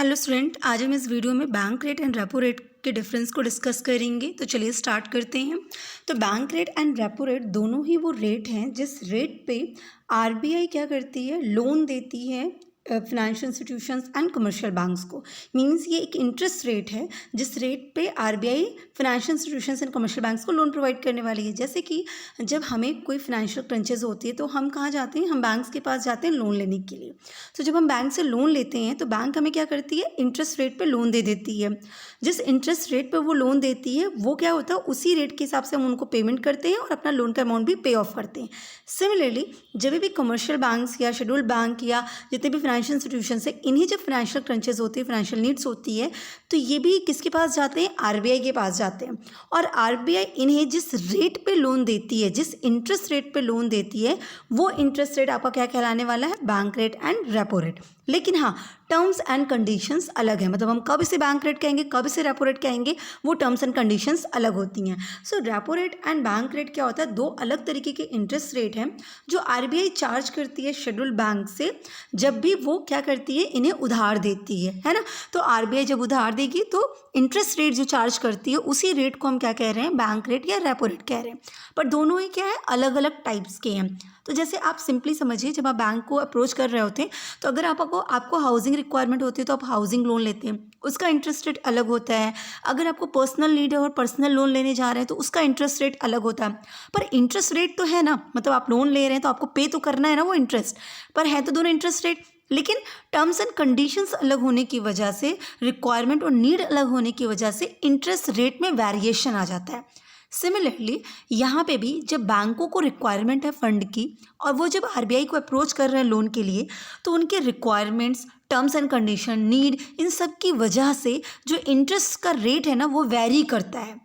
Hello student, आज हम इस वीडियो में bank rate and repo rate के डिफरेंस को डिस्कस करेंगे। तो चलिए स्टार्ट करते हैं। तो bank rate and repo rate दोनों ही वो रेट हैं जिस रेट पे आरबीआई क्या करती है, लोन देती है financial institutions and commercial banks को। मींस ये एक इंटरेस्ट रेट है जिस रेट पे RBI financial institutions and commercial banks को लोन प्रोवाइड करने वाली है। जैसे कि जब हमें कोई फिनेंशियल क्रंचेस होती है तो हम कहाँ जाते हैं, हम बैंक्स के पास जाते हैं लोन लेने के लिए। तो जब हम बैंक से लोन लेते हैं तो बैंक हमें क्या करती है, इंटरेस्ट रेट पे लोन दे देती है। जिस इंटरेस्ट रेट पे वो लोन देती है वो क्या होता है, उसी रेट के हिसाब से हम उनको पेमेंट करते हैं और अपना लोन का अमाउंट भी पे ऑफ करते हैं। सिमिलरली जब भी कमर्शियल बैंक्स या शेड्यूल्ड बैंक या जितने भी फाइनेंशियल इंस्टीट्यूशंस है, इन्हीं जब फाइनेंशियल क्रंचेस होती है, फाइनेंशियल नीड्स होती है, तो ये भी किसके पास जाते हैं, आरबीआई के पास जाते हैं। और आरबीआई इन्हें जिस रेट पे लोन देती है, जिस इंटरेस्ट रेट पे लोन देती है, वो इंटरेस्ट रेट आपका क्या कहलाने वाला है, bank rate and repo rate. लेकिन हाँ, टर्म्स एंड कंडीशंस अलग है। मतलब हम कब इसे बैंक रेट कहेंगे, कब इसे रेपो रेट कहेंगे, वो टर्म्स एंड कंडीशंस अलग होती हैं। So repo rate and bank rate क्या होता है, दो अलग तरीके के इंटरेस्ट रेट हैं जो आरबीआई चार्ज करती है शेड्यूल्ड बैंक से जब भी वो क्या करती है, इन्हें उधार देती है ना। तो आरबीआई जब उधार देगी तो इंटरेस्ट रेट जो चार्ज करती है उसी रेट को हम क्या कह रहे हैं, बैंक रेट या रेपो रेट कह रहे हैं। पर दोनों ही क्या है, अलग अलग टाइप्स के हैं। तो जैसे आप सिंपली समझिए, जब आप बैंक को अप्रोच कर रहे होते हैं तो अगर आपको हाउसिंग रिक्वायरमेंट होती है तो आप हाउसिंग लोन लेते हैं, उसका इंटरेस्ट रेट अलग होता है। अगर आपको पर्सनल नीड है और पर्सनल लोन लेने जा रहे हैं तो उसका इंटरेस्ट रेट अलग होता है। पर इंटरेस्ट रेट तो है ना, मतलब आप लोन ले रहे हैं तो आपको पे तो करना है ना वो इंटरेस्ट, पर है तो दोनों इंटरेस्ट रेट। लेकिन टर्म्स एंड कंडीशंस अलग होने की वजह से, रिक्वायरमेंट और नीड अलग होने की वजह से इंटरेस्ट रेट में वेरिएशन आ जाता है। सिमिलरली यहाँ पे भी जब बैंकों को रिक्वायरमेंट है फंड की और वो जब आरबीआई को अप्रोच कर रहे हैं लोन के लिए, तो उनके requirements, terms and condition, need, इन सब की वजह से जो इंटरेस्ट का रेट है ना वो वैरी करता है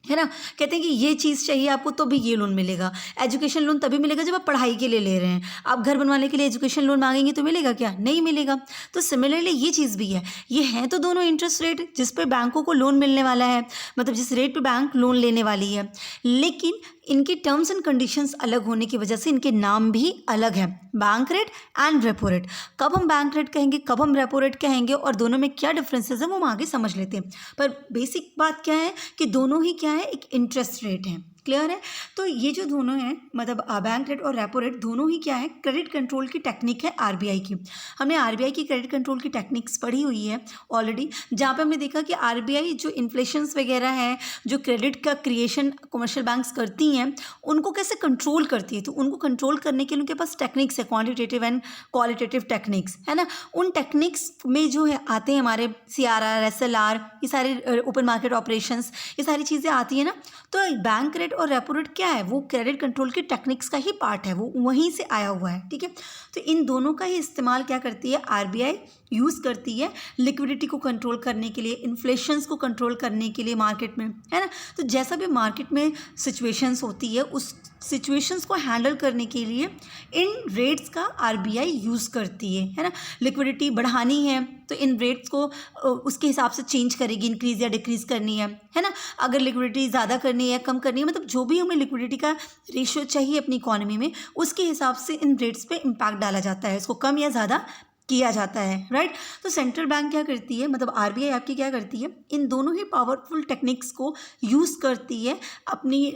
ना। कहते हैं कि ये चीज़ चाहिए आपको तो भी ये लोन मिलेगा। एजुकेशन लोन तभी मिलेगा जब आप पढ़ाई के लिए ले रहे हैं। आप घर बनवाने के लिए एजुकेशन लोन मांगेंगे तो मिलेगा क्या, नहीं मिलेगा। तो सिमिलरली ये चीज़ भी है, ये है तो दोनों इंटरेस्ट रेट जिस पे बैंकों को लोन मिलने वाला है, मतलब जिस रेट पे बैंक लोन लेने वाली है, लेकिन इनकी टर्म्स एंड कंडीशंस अलग होने की वजह से इनके नाम भी अलग हैं, bank rate and repo rate. कब हम बैंक रेट कहेंगे, कब हम रेपो रेट कहेंगे और दोनों में क्या डिफरेंसेस हैं वो हम आगे समझ लेते हैं। पर बेसिक बात क्या है कि दोनों ही क्या है, एक इंटरेस्ट रेट है। क्लियर है। तो ये जो दोनों हैं, मतलब बैंक रेट और रेपो रेट, दोनों ही क्या है, क्रेडिट कंट्रोल की टेक्निक है आरबीआई की। हमने आरबीआई की क्रेडिट कंट्रोल की टेक्निक्स पढ़ी हुई है ऑलरेडी, जहाँ पे हमने देखा कि आरबीआई जो इन्फ्लेशंस वगैरह है, जो क्रेडिट का क्रिएशन कमर्शियल बैंक्स करती हैं, उनको कैसे कंट्रोल करती है। तो उनको कंट्रोल करने के लिए उनके पास टेक्निक्स है, क्वान्टिटेटिव एंड क्वालिटेटिव टेक्निक्स, है ना। उन टेक्निक्स में जो है आते हैं हमारे CRR, SLR, ये सारे ओपन मार्केट ऑपरेशंस, ये सारी चीज़ें आती हैं ना। तो बैंक रेट और रेपो रेट क्या है, वो क्रेडिट कंट्रोल की टेक्निक्स का ही पार्ट है, वो वहीं से आया हुआ है। ठीक है। तो इन दोनों का ही इस्तेमाल क्या करती है, आरबीआई यूज़ करती है लिक्विडिटी को कंट्रोल करने के लिए, इन्फ्लेशंस को कंट्रोल करने के लिए मार्केट में, है ना। तो जैसा भी मार्केट में सिचुएशंस होती है, उस सिचुएशंस को हैंडल करने के लिए इन रेट्स का आरबीआई यूज़ करती है ना। लिक्विडिटी बढ़ानी है तो इन रेट्स को उसके हिसाब से चेंज करेगी, इंक्रीज या डिक्रीज करनी है ना। अगर लिक्विडिटी ज़्यादा करनी है, कम करनी है, मतलब जो भी हमें लिक्विडिटी का रेशियो चाहिए अपनी इकोनॉमी में, उसके हिसाब से इन रेट्स पे इम्पैक्ट डाला जाता है, इसको कम या ज़्यादा किया जाता है, राइट। तो सेंट्रल बैंक क्या करती है, मतलब आरबीआई आपकी क्या करती है, इन दोनों ही पावरफुल टेक्निक्स को यूज़ करती है अपनी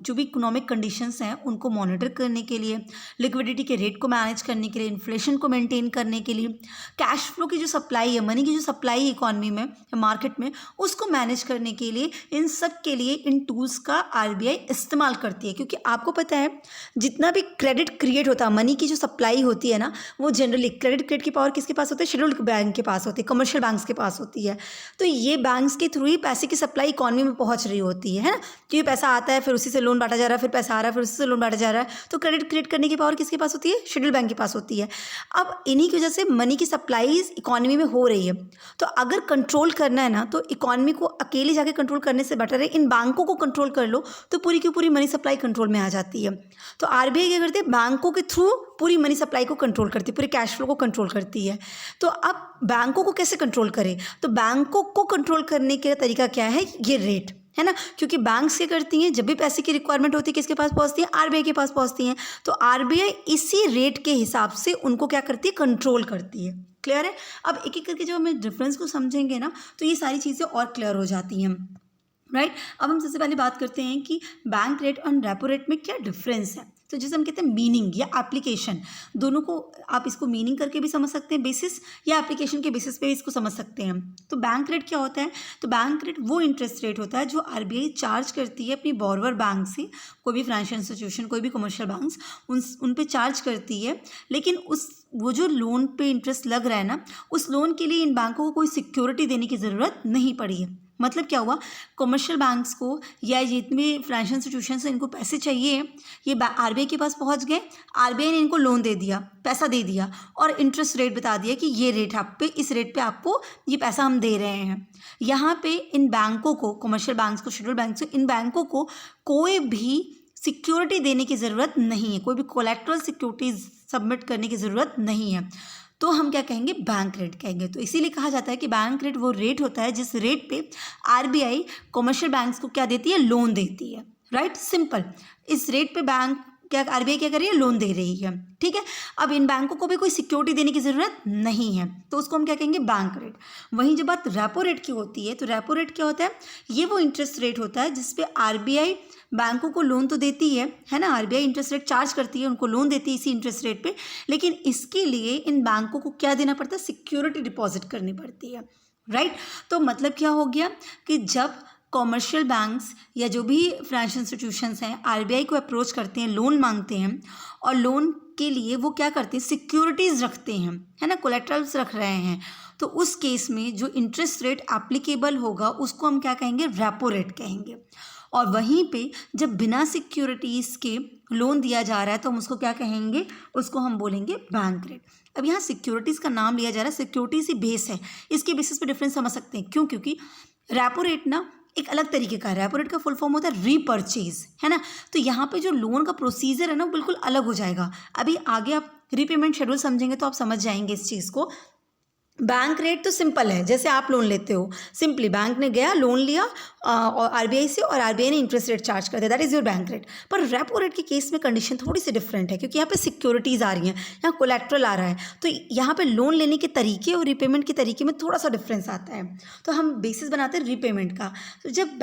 जो भी इकोनॉमिक कंडीशंस हैं उनको मॉनिटर करने के लिए, लिक्विडिटी के रेट को मैनेज करने के लिए, इन्फ्लेशन को मेंटेन करने के लिए, कैश फ्लो की जो सप्लाई है, मनी की जो सप्लाई है इकोनॉमी में, मार्केट में, उसको मैनेज करने के लिए, इन सब के लिए इन टूल्स का आरबीआई इस्तेमाल करती है। क्योंकि आपको पता है जितना भी क्रेडिट क्रिएट होता है, मनी की जो सप्लाई होती है ना, वो जनरली क्रेडिट की पावर किसके पास होती है, शेड्यूल्ड बैंक के पास होती है, कमर्शियल बैंक्स के पास होती है। तो ये बैंक्स के थ्रू ही पैसे की सप्लाई इकोनॉमी में पहुंच रही होती है ना। तो ये पैसा आता है, फिर उसी से लोन बांटा जा रहा है, फिर पैसा आ रहा है, फिर उसी से लोन बांटा जा रहा है। तो क्रेडिट क्रिएट करने की पावर किसके पास होती है, शेड्यूल्ड बैंक के पास होती है। अब इन्हीं की वजह से मनी की सप्लाईज इकोनॉमी में हो रही है। तो अगर कंट्रोल करना है ना, तो इकोनॉमी को अकेले जाके कंट्रोल करने से बेटर है इन बैंकों को कंट्रोल कर लो, तो पूरी की पूरी मनी सप्लाई कंट्रोल में आ जाती है। तो आरबीआई क्या करती है, बैंकों के थ्रू पूरी मनी सप्लाई को कंट्रोल करती है, पूरे कैश फ्लो को कंट्रोल करती है। तो अब बैंकों को कैसे कंट्रोल करें, तो बैंकों को कंट्रोल करने का तरीका क्या है, ये रेट है ना, क्योंकि बैंक्स क्या करती हैं, जब भी पैसे की रिक्वायरमेंट होती है किसके पास पहुंचती है, आरबीआई के पास पहुंचती हैं। तो आरबीआई इसी रेट के हिसाब से उनको क्या करती है, कंट्रोल करती है। क्लियर है। अब एक एक करके जब हम डिफरेंस को समझेंगे ना तो ये सारी चीज़ें और क्लियर हो जाती हैं, राइट। अब हम सबसे पहले बात करते हैं कि बैंक रेट और रेपो रेट में क्या डिफरेंस है। तो जैसे हम कहते हैं मीनिंग या एप्लीकेशन, दोनों को आप इसको मीनिंग करके भी समझ सकते हैं बेसिस, या एप्लीकेशन के बेसिस पे भी इसको समझ सकते हैं। तो बैंक रेट क्या होता है, तो बैंक रेट वो इंटरेस्ट रेट होता है जो आरबीआई चार्ज करती है अपनी बोरोवर बैंक से, कोई भी फाइनेंशियल इंस्टीट्यूशन, कोई भी कमर्शियल बैंक्स उन पे चार्ज करती है। लेकिन वो जो लोन पे इंटरेस्ट लग रहा है ना, उस लोन के लिए इन बैंकों को कोई सिक्योरिटी देने की ज़रूरत नहीं पड़ी है। मतलब क्या हुआ, कमर्शियल बैंक्स को या जितने फाइनेंशियल इंस्टीट्यूशन से इनको पैसे चाहिए, ये आरबीआई के पास पहुंच गए, आरबीआई ने इनको लोन दे दिया, पैसा दे दिया और इंटरेस्ट रेट बता दिया कि ये रेट आप पे, इस रेट पे आपको ये पैसा हम दे रहे हैं। यहाँ पे इन बैंकों को, कमर्शियल बैंक्स को, शेड्यूल्ड बैंक्स को, इन बैंकों को कोई भी सिक्योरिटी देने की ज़रूरत नहीं है, कोई भी कोलैटरल सिक्योरिटीज सबमिट करने की ज़रूरत नहीं है। तो हम क्या कहेंगे, बैंक रेट कहेंगे। तो इसीलिए कहा जाता है कि बैंक रेट वो रेट होता है जिस रेट पे आरबीआई कमर्शियल बैंक्स को क्या देती है, लोन देती है, राइट। सिंपल, इस रेट पे बैंक क्या, आरबीआई क्या कर रही है, लोन दे रही है, ठीक है। अब इन बैंकों को भी कोई सिक्योरिटी देने की ज़रूरत नहीं है, तो उसको हम क्या कहेंगे, बैंक रेट। वहीं जब बात रेपो रेट की होती है, तो रेपो रेट क्या होता है, ये वो इंटरेस्ट रेट होता है जिसपे आरबीआई बैंकों को लोन तो देती है ना, आरबीआई इंटरेस्ट रेट चार्ज करती है, उनको लोन देती है इसी इंटरेस्ट रेट पे, लेकिन इसके लिए इन बैंकों को क्या देना पड़ता है, सिक्योरिटी डिपॉजिट करनी पड़ती है, राइट। तो मतलब क्या हो गया कि जब कॉमर्शियल बैंक्स या जो भी फाइनेंशियल इंस्टीट्यूशंस हैं आरबीआई को अप्रोच करते हैं, लोन मांगते हैं, और लोन के लिए वो क्या करते हैं, सिक्योरिटीज़ रखते हैं, है ना, कोलैटरल्स रख रहे हैं, तो उस केस में जो इंटरेस्ट रेट एप्लीकेबल होगा उसको हम क्या कहेंगे, रेपो रेट कहेंगे। और वहीं पे जब बिना सिक्योरिटीज़ के लोन दिया जा रहा है तो हम उसको क्या कहेंगे, उसको हम बोलेंगे बैंक रेट। अब यहाँ सिक्योरिटीज़ का नाम लिया जा रहा है, सिक्योरिटीज़ ही बेस है, इसके बेसिस पे डिफरेंस समझ सकते हैं। क्यों, क्योंकि रेपो रेट ना एक अलग तरीके का, रेपो रेट का फुल फॉर्म होता है रीपर्चेज, है ना। तो यहाँ पे जो लोन का प्रोसीजर है ना बिल्कुल अलग हो जाएगा। अभी आगे आप रीपेमेंट शेड्यूल समझेंगे तो आप समझ जाएंगे इस चीज़ को। बैंक रेट तो सिंपल है, जैसे आप लोन लेते हो, सिंपली बैंक ने गया लोन लिया और आरबीआई से, और आरबीआई ने इंटरेस्ट रेट चार्ज कर दिया, that is your bank rate. पर रेपो रेट के केस में कंडीशन थोड़ी सी डिफरेंट है, क्योंकि यहाँ पे सिक्योरिटीज़ आ रही हैं, यहाँ कोलैटरल आ रहा है, तो यहाँ पे लोन लेने के तरीके और रीपेमेंट के तरीके में थोड़ा सा डिफरेंस आता है। तो हम बेसिस बनाते हैं रीपेमेंट का। तो जब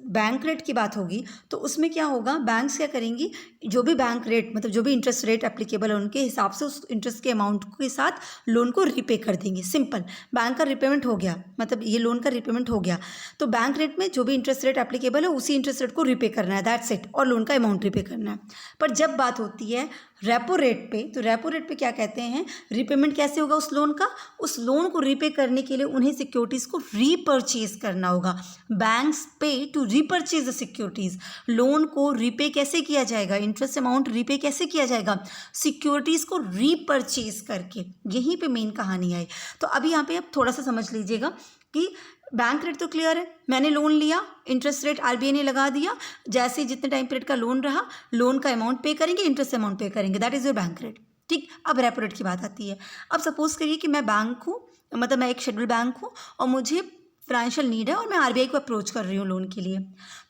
बैंक रेट की बात होगी तो उसमें क्या होगा, बैंक्स क्या करेंगी, जो भी बैंक रेट मतलब जो भी इंटरेस्ट रेट एप्लीकेबल है उनके हिसाब से उस इंटरेस्ट के अमाउंट के साथ लोन को रिपे कर देंगे। सिंपल, बैंक का रिपेमेंट हो गया, मतलब ये लोन का रिपेमेंट हो गया, तो बैंक रेट में जो भी इंटरेस्ट रेट एप्लीकेबल है उसी इंटरेस्ट रेट को रिपे करना है, दैट्स इट, और लोन का अमाउंट रिपे करना है। पर जब बात होती है रेपो रेट पे, तो रेपो रेट पे क्या कहते हैं, रिपेमेंट कैसे होगा उस लोन का, उस लोन को रिपे करने के लिए उन्हें सिक्योरिटीज़ को रीपर्चेज करना होगा। बैंक्स पे to repurchase the securities. Loan को रिपे कैसे किया जाएगा, इंटरेस्ट अमाउंट रिपे कैसे किया जाएगा, सिक्योरिटीज़ को रीपर्चेज करके। यहीं पे मेन कहानी आई। तो अभी यहाँ पे आप थोड़ा सा समझ लीजिएगा कि बैंक रेट तो क्लियर है, मैंने लोन लिया, इंटरेस्ट रेट आरबीआई ने लगा दिया, जैसे जितने टाइम पीरियड का लोन रहा, लोन का अमाउंट पे करेंगे, इंटरेस्ट अमाउंट पे करेंगे, that is your bank rate, ठीक। अब रेपो रेट की बात आती है। अब सपोज करिए कि मैं बैंक हूँ, मतलब मैं एक शेड्यूल बैंक हूँ और मुझे फाइनेंशियल नीड है और मैं आरबीआई को अप्रोच कर रही हूँ लोन के लिए।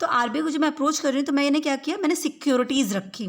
तो आरबीआई को जब मैं अप्रोच कर रही हूँ तो मैंने क्या किया, मैंने सिक्योरिटीज़ रखी,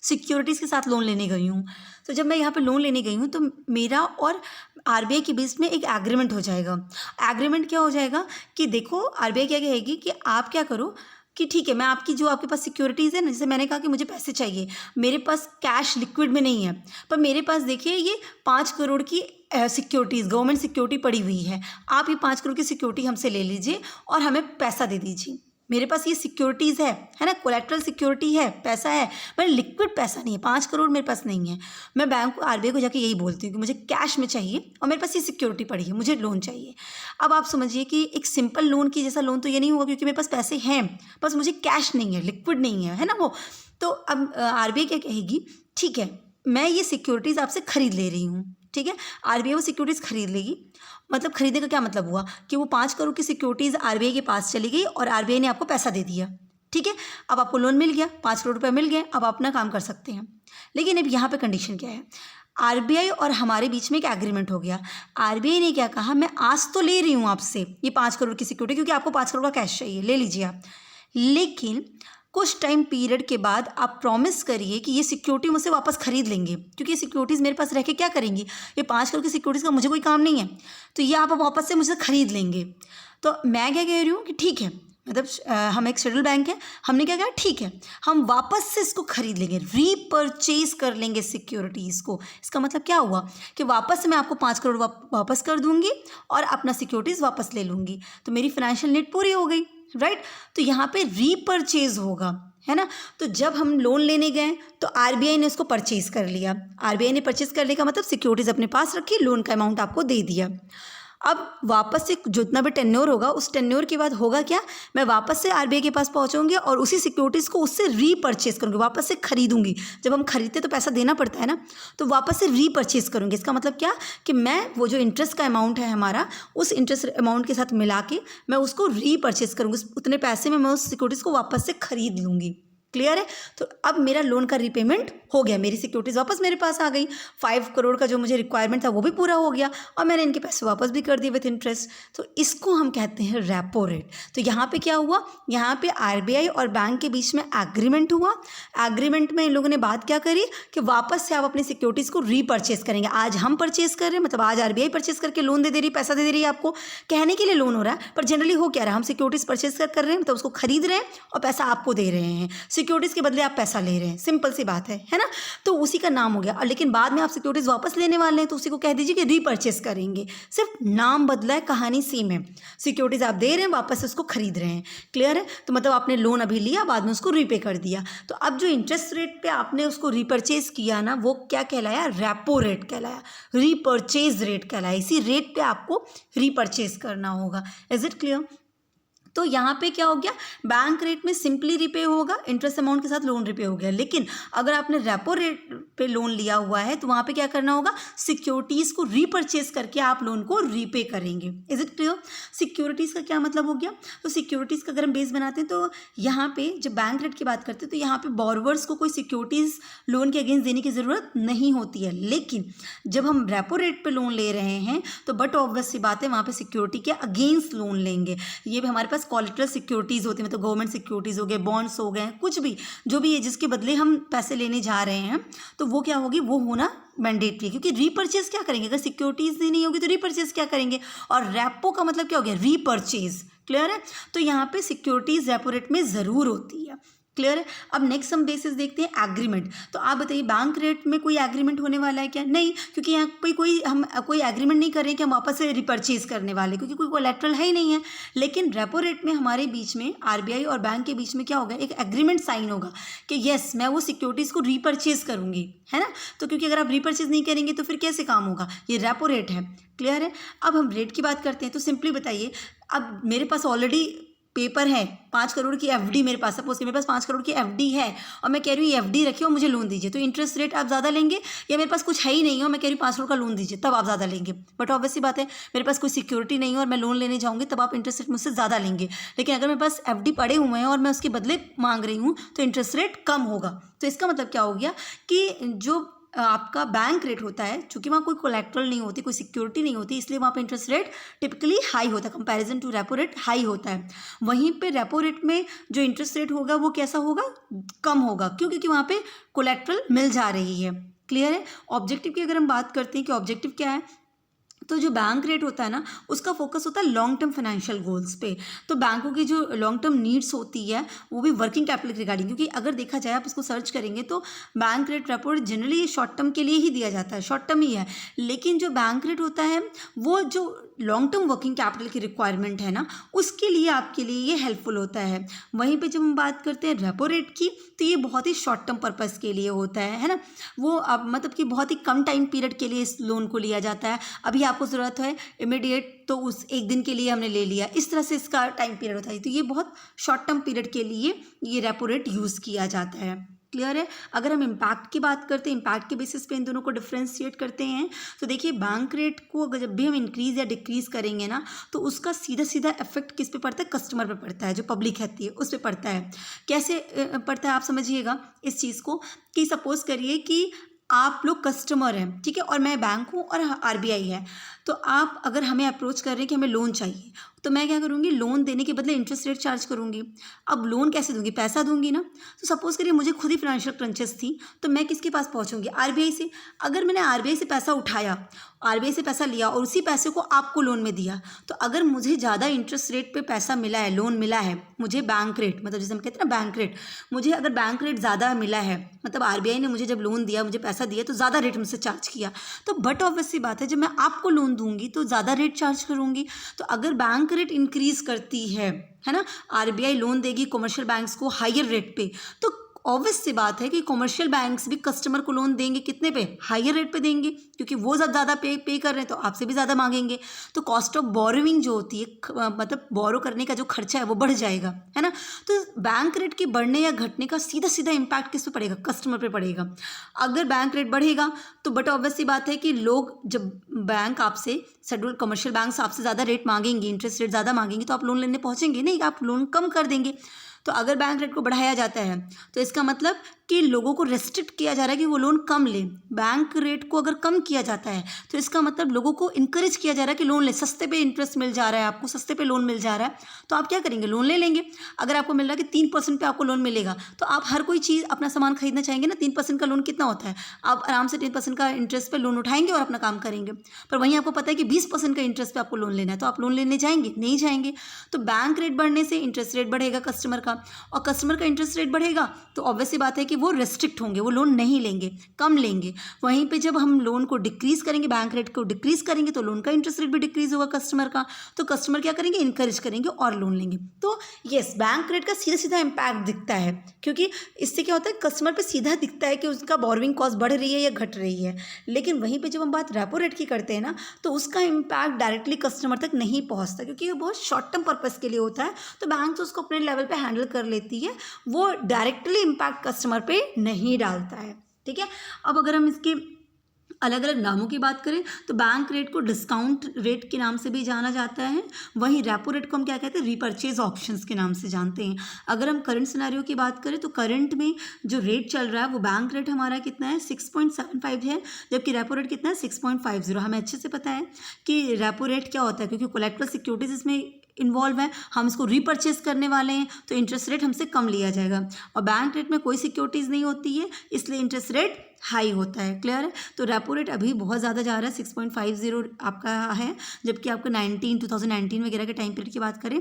सिक्योरिटीज़ के साथ लोन लेने गई हूँ। तो जब मैं यहाँ पे लोन लेने गई हूँ तो मेरा और आरबीआई के बीच में एक एग्रीमेंट हो जाएगा। एग्रीमेंट क्या हो जाएगा कि देखो आरबीआई क्या कहेगी कि आप क्या करो कि ठीक है, मैं आपकी जो आपके पास सिक्योरिटीज़ है ना, जैसे मैंने कहा कि मुझे पैसे चाहिए, मेरे पास कैश लिक्विड में नहीं है, पर मेरे पास देखिए ये 5 करोड़ की सिक्योरिटीज़, गवर्नमेंट सिक्योरिटी पड़ी हुई है, आप ये 5 करोड़ की सिक्योरिटी हमसे ले लीजिए और हमें पैसा दे दीजिए। मेरे पास ये सिक्योरिटीज़ है ना, कोलैटरल सिक्योरिटी है, पैसा है, पर लिक्विड पैसा नहीं है, 5 करोड़ मेरे पास नहीं है। मैं बैंक को, आरबीआई को जाके यही बोलती हूँ कि मुझे कैश में चाहिए और मेरे पास ये सिक्योरिटी पड़ी है, मुझे लोन चाहिए। अब आप समझिए कि एक सिंपल लोन की जैसा लोन तो ये नहीं होगा, क्योंकि मेरे पास पैसे हैं, बस मुझे कैश नहीं है, लिक्विड नहीं है ना वो। तो अब आरबीआई क्या कहेगी, ठीक है मैं ये सिक्योरिटीज़ आपसे ख़रीद ले रही हूँ, ठीक है। आरबीआई वो सिक्योरिटीज़ खरीद लेगी, मतलब खरीदने का क्या मतलब हुआ कि वो 5 करोड़ की सिक्योरिटीज़ आरबीआई के पास चली गई और आरबीआई ने आपको पैसा दे दिया, ठीक है। अब आपको लोन मिल गया, 5 करोड़ रुपये मिल गए, अब आप अपना काम कर सकते हैं। लेकिन अब यहाँ पे कंडीशन क्या है, आरबीआई और हमारे बीच में एक एग्रीमेंट हो गया। आरबीआई ने क्या कहा, मैं आज तो ले रही हूँ आपसे ये 5 करोड़ की सिक्योरिटी, क्योंकि आपको 5 करोड़ का कैश चाहिए, ले लीजिए आप, लेकिन कुछ टाइम पीरियड के बाद आप प्रॉमिस करिए कि ये सिक्योरिटी मुझसे वापस खरीद लेंगे, क्योंकि ये सिक्योरिटीज़ मेरे पास रह के क्या करेंगी, ये 5 करोड़ की सिक्योरिटीज़ का मुझे कोई काम नहीं है, तो ये आप वापस से मुझसे खरीद लेंगे। तो मैं क्या कह रही हूँ कि ठीक है, मतलब हम एक शेड्यूल बैंक है, हमने क्या कहा, ठीक है हम वापस से इसको खरीद लेंगे, रीपरचेज कर लेंगे सिक्योरिटीज़ को। इसका मतलब क्या हुआ कि वापस से मैं आपको 5 करोड़ वापस कर दूंगी और अपना सिक्योरिटीज़ वापस ले लूँगी, तो मेरी फाइनेंशियल नीड पूरी हो गई, राइट। तो यहाँ पे रीपरचेज होगा, है ना। तो जब हम लोन लेने गए तो आरबीआई ने इसको परचेज कर लिया। आरबीआई ने परचेज करने का मतलब सिक्योरिटीज़ अपने पास रखी, लोन का अमाउंट आपको दे दिया। अब वापस से जितना भी टेन्योर होगा, उस टेन्योर के बाद होगा क्या, मैं वापस से आरबीआई के पास पहुंचूंगी और उसी सिक्योरिटीज़ को उससे रीपरचेज करूंगी, वापस से खरीदूंगी। जब हम खरीदते तो पैसा देना पड़ता है ना, तो वापस से रीपरचेज करूंगी। इसका मतलब क्या कि मैं वो जो इंटरेस्ट का अमाउंट है हमारा, उस इंटरेस्ट अमाउंट के साथ मिला के मैं उसको रीपरचेज करूँगी, उतने पैसे में मैं उस सिक्योरिटीज़ को वापस से खरीद लूँगी। क्लियर है। तो अब मेरा लोन का रीपेमेंट हो गया, मेरी सिक्योरिटीज़ वापस मेरे पास आ गई, 5 करोड़ का जो मुझे रिक्वायरमेंट था वो भी पूरा हो गया और मैंने इनके पैसे वापस भी कर दिए विथ इंटरेस्ट। तो इसको हम कहते हैं रेपो रेट। तो यहाँ पे क्या हुआ, यहाँ पे आरबीआई और बैंक के बीच में एग्रीमेंट हुआ। एग्रीमेंट में इन लोगों ने बात क्या करी कि वापस से आप अपनी सिक्योरिटीज़ को रीपरचेज करेंगे। आज हम परचेज कर रहे हैं, मतलब आज आरबीआई परचेज करके लोन दे रही, पैसा दे रही है आपको, कहने के लिए लोन हो रहा है, पर जनरली हो क्या रहा है, हम सिक्योरिटीज़ परचेज कर रहे हैं, मतलब उसको खरीद रहे हैं और पैसा आपको दे रहे हैं, सिक्योरिटीज़ के बदले आप पैसा ले रहे हैं, सिंपल सी बात है ना। तो उसी का नाम हो गया। और लेकिन बाद में आप सिक्योरिटीज वापस लेने वाले हैं तो उसी को कह दीजिए कि रीपरचेज करेंगे, सिर्फ नाम बदला है, कहानी सेम है। सिक्योरिटीज आप दे रहे हैं, वापस उसको खरीद रहे हैं। क्लियर है। तो मतलब आपने लोन अभी लिया, बाद में उसको रीपे कर दिया। तो अब जो इंटरेस्ट रेट पे आपने उसको रीपरचेज किया ना, वो क्या कहलाया, रेपो रेट कहलाया, रीपरचेज रेट कहलाया। इसी रेट पे आपको रीपरचेज करना होगा। Is it clear. तो यहाँ पे क्या हो गया, बैंक रेट में सिंपली रिपे होगा, इंटरेस्ट अमाउंट के साथ लोन रिपे हो गया। लेकिन अगर आपने रेपो रेट पे लोन लिया हुआ है तो वहाँ पे क्या करना होगा, सिक्योरिटीज़ को रीपरचेज करके आप लोन को रीपे करेंगे। Is it clear. सिक्योरिटीज़ का क्या मतलब हो गया, तो सिक्योरिटीज़ का अगर हम बेस बनाते हैं तो यहाँ पे जब बैंक रेट की बात करते हैं तो यहाँ पे बोरोवर्स को कोई सिक्योरिटीज़ लोन के अगेंस्ट देने की ज़रूरत नहीं होती है। लेकिन जब हम रेपो रेट पे लोन ले रहे हैं तो बट ऑब्वियस सी बात है, वहाँ पे सिक्योरिटी के अगेंस्ट लोन लेंगे। ये भी हमारे पास कॉलेटरल सिक्योरिटीज़ होती है, मतलब गवर्नमेंट सिक्योरिटीज़ हो गए, बॉन्ड्स हो गए, कुछ भी जो भी है जिसके बदले हम पैसे लेने जा रहे हैं, तो वो क्या होगी, वो होना मैंडेटरी है। क्योंकि रीपरचेज क्या करेंगे, अगर सिक्योरिटीज़ नहीं होगी तो रीपरचेज क्या करेंगे, और रेपो का मतलब क्या हो गया, रीपरचेज। क्लियर है। तो यहाँ पे सिक्योरिटीज़ रेपो रेट में ज़रूर होती है। क्लियर है। अब नेक्स्ट हम बेसिस देखते हैं एग्रीमेंट। तो आप बताइए बैंक रेट में कोई एग्रीमेंट होने वाला है क्या, नहीं, क्योंकि यहाँ पे हम कोई एग्रीमेंट नहीं कर रहे हैं कि हम वापस से रिपर्चेज करने वाले, क्योंकि कोई कोलैटरल है ही नहीं है। लेकिन रेपो रेट में हमारे बीच में, आरबीआई और बैंक के बीच में क्या होगा, एक एग्रीमेंट साइन होगा कि येस मैं वो सिक्योरिटीज़ को रीपरचेज करूँगी, है ना। तो क्योंकि अगर आप रीपरचेज नहीं करेंगे तो फिर कैसे काम होगा, ये रेपो रेट है। क्लियर है। अब हम रेट की बात करते हैं। तो सिंपली बताइए, अब मेरे पास ऑलरेडी पेपर है, 5 करोड़ की एफडी मेरे पास, सपोज कि मेरे पास 5 करोड़ की एफडी है और मैं कह रही हूँ एफडी रखिए और मुझे लोन दीजिए, तो इंटरेस्ट रेट आप ज़्यादा लेंगे, या मेरे पास कुछ है ही नहीं है और मैं कह रही हूँ 5 करोड़ का लोन दीजिए, तब आप ज़्यादा लेंगे। बट ऑब्वियस सी बात है, मेरे पास कोई सिक्योरिटी नहीं है और मैं लोन लेने जाऊँगी तब आप इंटरेस्ट रेट मुझसे ज़्यादा लेंगे। लेकिन अगर मेरे पास एफडी पड़े हुए हैं और मैं उसके बदले मांग रही हूँ तो इंटरेस्ट रेट कम होगा। तो इसका मतलब क्या हो गया कि जो आपका बैंक रेट होता है, चूंकि वहाँ कोई कोलैटरल नहीं होती, कोई सिक्योरिटी नहीं होती, इसलिए वहाँ पे इंटरेस्ट रेट टिपिकली हाई होता है, comparison to repo rate high होता है। वहीं पे रेपो रेट में जो इंटरेस्ट रेट होगा वो कैसा होगा, कम होगा। क्यों, क्योंकि वहाँ पे कोलैटरल मिल जा रही है। क्लियर है। ऑब्जेक्टिव की अगर हम बात करते हैं कि ऑब्जेक्टिव क्या है, तो जो बैंक रेट होता है ना, उसका फोकस होता है लॉन्ग टर्म फाइनेंशियल गोल्स पे। तो बैंकों की जो लॉन्ग टर्म नीड्स होती है वो भी वर्किंग कैपिटल रिगार्डिंग, क्योंकि अगर देखा जाए, आप इसको सर्च करेंगे तो bank rate repo rate generally short term के लिए ही दिया जाता है, शॉर्ट टर्म ही है। लेकिन जो बैंक रेट होता है वो जो लॉन्ग टर्म वर्किंग कैपिटल की रिक्वायरमेंट है ना, उसके लिए आपके लिए ये हेल्पफुल होता है। वहीं पे जब हम बात करते हैं रेपो रेट की, तो ये बहुत ही शॉर्ट टर्म पर्पस के लिए होता है ना। वो अब मतलब कि बहुत ही कम टाइम पीरियड के लिए इस लोन को लिया जाता है। अभी आपको ज़रूरत है इमीडिएट, तो उस एक दिन के लिए हमने ले लिया, इस तरह से इसका टाइम पीरियड होता है। तो ये बहुत शॉर्ट टर्म पीरियड के लिए ये रेपो रेट यूज़ किया जाता है। क्लियर है। अगर हम इम्पैक्ट की बात करते हैं, इम्पैक्ट के बेसिस पे इन दोनों को डिफ्रेंशिएट करते हैं, तो देखिए बैंक रेट को अगर जब भी हम इंक्रीज़ या डिक्रीज़ करेंगे ना, तो उसका सीधा सीधा इफेक्ट किस पे पड़ता है, कस्टमर पे पड़ता है, जो पब्लिक रहती है उस पे पड़ता है। कैसे पड़ता है आप समझिएगा इस चीज़ को, कि सपोज़ करिए कि आप लोग कस्टमर हैं, ठीक है, और मैं बैंक हूँ और आरबीआई है, तो आप अगर हमें अप्रोच कर रहे हैं कि हमें लोन चाहिए, तो मैं क्या करूँगी, लोन देने के बदले इंटरेस्ट रेट चार्ज करूँगी। अब लोन कैसे दूँगी, पैसा दूँगी ना। तो सपोज़ करिए मुझे खुद ही फाइनेंशियल क्रंचेस थी, तो मैं किसके पास पहुँचूँगी, आरबीआई से। अगर मैंने आरबीआई से पैसा उठाया, आरबीआई से पैसा लिया और उसी पैसे को आपको लोन में दिया, तो अगर मुझे ज़्यादा इंटरेस्ट रेट पे पैसा मिला है, लोन मिला है, मुझे बैंक रेट, मतलब जैसे हम कहते हैं ना बैंक रेट, मुझे अगर बैंक रेट ज़्यादा मिला है, मतलब आरबीआई ने मुझे जब लोन दिया, मुझे पैसा दिया तो ज़्यादा रेट मुझसे चार्ज किया, तो बट ऑब्वियस सी बात है जब मैं आपको लोन दूंगी तो ज़्यादा रेट चार्ज करूंगी। तो अगर बैंक रेट इंक्रीज़ करती है ना, आरबीआई लोन देगी कमर्शियल बैंक्स को हायर रेट पे, तो ऑब्वियस सी बात है कि कमर्शियल बैंक्स भी कस्टमर को लोन देंगे कितने पे, हायर रेट पे देंगे, क्योंकि वो ज़्यादा पे कर रहे हैं तो आपसे भी ज़्यादा मांगेंगे। तो कॉस्ट ऑफ बोरोइंग जो होती है, मतलब बोरो करने का जो खर्चा है वो बढ़ जाएगा, है ना। तो बैंक रेट के बढ़ने या घटने का सीधा सीधा इम्पैक्ट किस पे पड़ेगा, कस्टमर पे पड़ेगा। अगर बैंक रेट बढ़ेगा तो बट ऑब्वियस सी बात है कि लोग, जब बैंक आपसे, शेड्यूल्ड कमर्शियल बैंक्स आपसे ज़्यादा रेट मांगेंगे, इंटरेस्ट रेट ज़्यादा मांगेंगे, तो आप लोन लेने पहुँचेंगे नहीं, आप लोन कम कर देंगे। तो अगर बैंक रेट को बढ़ाया जाता है तो इसका मतलब कि लोगों को रेस्ट्रिक्ट किया जा रहा है कि वो लोन कम लें। बैंक रेट को अगर कम किया जाता है तो इसका मतलब लोगों को इनकरेज किया जा रहा है कि लोन ले, सस्ते पे इंटरेस्ट मिल जा रहा है, आपको सस्ते पे लोन मिल जा रहा है, तो आप क्या करेंगे, लोन ले लेंगे। अगर आपको मिल रहा है कि 3% पे आपको लोन मिलेगा, तो आप हर कोई चीज़, अपना सामान खरीदना चाहेंगे ना। 3% का लोन कितना होता है, आप आराम से 3% का इंटरेस्ट पे लोन उठाएंगे और अपना काम करेंगे। पर वहीं आपको पता है कि 20% का इंटरेस्ट पे आपको लोन लेना है, तो आप लोन लेने जाएंगे नहीं जाएंगे। तो बैंक रेट बढ़ने से इंटरेस्ट रेट बढ़ेगा कस्टमर का, और कस्टमर का इंटरेस्ट रेट बढ़ेगा तो ऑब्वियस सी बात है कि वो रेस्ट्रिक्ट होंगे, वो लोन नहीं लेंगे, कम लेंगे। वहीं पे जब हम लोन को डिक्रीज़ करेंगे, बैंक रेट को डिक्रीज़ करेंगे, तो लोन का इंटरेस्ट रेट भी डिक्रीज़ होगा कस्टमर का, तो कस्टमर क्या करेंगे, इनकरेज करेंगे और लोन लेंगे। तो यस, बैंक रेट का सीधा सीधा इम्पैक्ट दिखता है, क्योंकि इससे क्या होता है, कस्टमर पे सीधा दिखता है कि उसका बोरोइंग कॉस्ट बढ़ रही है या घट रही है। लेकिन वहीं पर जब हम बात रेपो रेट की करते हैं ना, तो उसका इम्पैक्ट डायरेक्टली कस्टमर तक नहीं पहुँचता, क्योंकि ये बहुत शॉर्ट टर्म पर्पज़ के लिए होता है, तो बैंक तो उसको अपने लेवल पर हैंडल कर लेती है, वो डायरेक्टली इम्पैक्ट कस्टमर पे नहीं डालता है, ठीक है। अब अगर हम इसके अलग अलग नामों की बात करें तो बैंक रेट को डिस्काउंट रेट के नाम से भी जाना जाता है, वहीं रेपो रेट को हम क्या कहते हैं, रीपर्चेज ऑप्शंस के नाम से जानते हैं। अगर हम करंट सिनेरियो की बात करें तो करंट में जो रेट चल रहा है वो बैंक रेट हमारा कितना है, 6.75 है, जबकि रेपो रेट कितना है, 6.50। हमें अच्छे से पता है कि रेपो रेट क्या होता है, क्योंकि कोलैटरल सिक्योरिटीज इसमें इन्वॉल्व है, हम इसको रीपर्चेज करने वाले हैं, तो इंटरेस्ट रेट हमसे कम लिया जाएगा। और बैंक रेट में कोई सिक्योरिटीज़ नहीं होती है, इसलिए इंटरेस्ट रेट हाई होता है। क्लियर है। तो रेपो रेट अभी बहुत ज़्यादा जा रहा है, 6.50 आपका है, जबकि आपका 2019 वगैरह के टाइम पीरियड की बात करें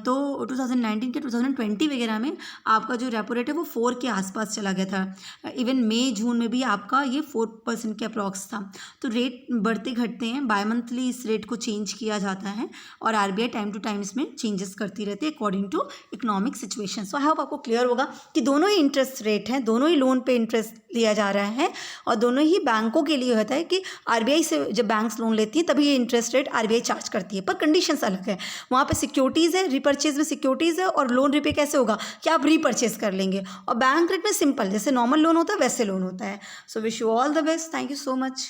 तो 2019 के 2020 वगैरह में आपका जो रेपो रेट है वो 4 के आसपास चला गया था। इवन मई जून में भी आपका ये 4% के अप्रॉक्स था। तो रेट बढ़ते घटते हैं, बाय मंथली इस रेट को चेंज किया जाता है और आरबीआई टाइम टू टाइम इसमें चेंजेस करती रहती है according to economic situation. So I hope आपको क्लियर होगा कि दोनों ही इंटरेस्ट रेट हैं, दोनों ही लोन पे इंटरेस्ट लिया जा रहा है और दोनों ही बैंकों के लिए होता है कि आरबीआई से जब बैंक्स लोन लेती हैं तभी ये इंटरेस्ट रेट आरबीआई चार्ज करती है, पर कंडीशंस अलग है। वहाँ पे सिक्योरिटीज़ है, रीपर्चेज में सिक्योरिटीज़ है और लोन रीपे कैसे होगा कि आप रीपर्चेज कर लेंगे, और बैंक रेट में सिंपल जैसे नॉर्मल लोन होता है वैसे लोन होता है। So wish you all the best, thank you so much.